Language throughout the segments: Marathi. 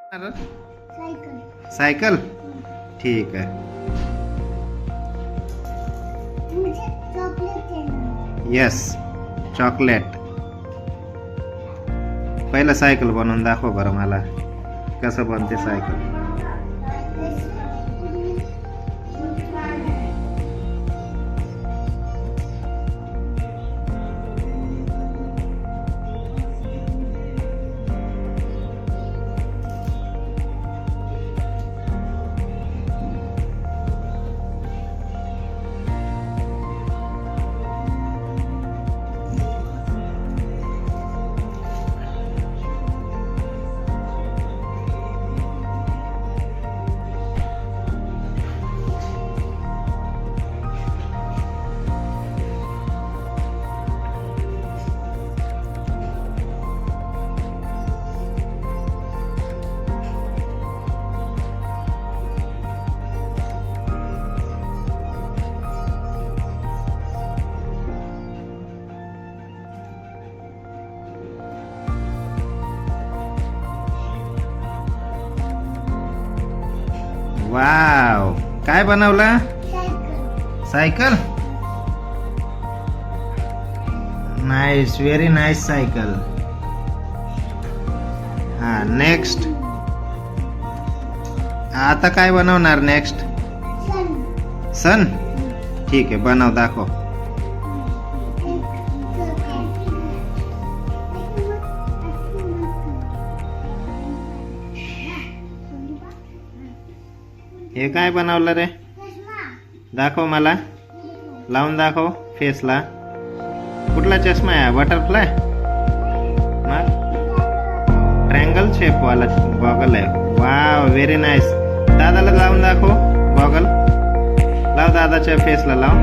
सायकल. सायकल ठीक आहे. मुझे चॉकलेट चाहिए. Yes chocolate. पहिलं सायकल बनवून दाखव बरं मला, कसं बनते सायकल. वाव, काय बनवलं. Cycle. Cycle. Nice, very nice cycle. हा नेक्स्ट. आता काय बनवणार नेक्स्ट. सन. सन ठीक आहे, बनव दाखव. हे काय बनवलं रे, दाखव मला, लावून दाखव फेसला. कुठला चष्मा आहे, बटरफ्लाय. मग ट्रँगल शेप वाला गॉगल आहे. Wow very nice. दादाला लावून दाखव गॉगल. लाव दादाच्या फेसला लाव.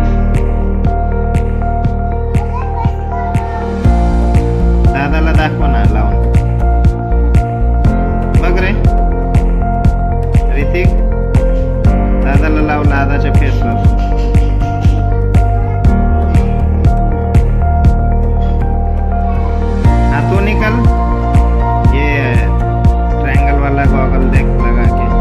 दादाला दाखव ना लावून. बघ रे ऋतिक, दादाला लाव दादाच्या फेसवर. हाँ तो निकल, ये ट्रायंगल वाला गॉगल देख लगा के.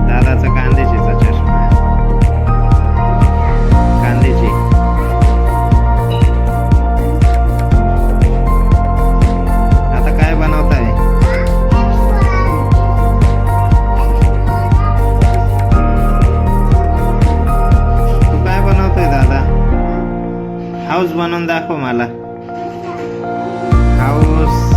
दादाचा गांधीजीचा चष्मा आहे. गांधीजी. आता काय बनवताय. तू काय बनवतोय दादा. हाऊस बनवून दाखव मला. हाऊस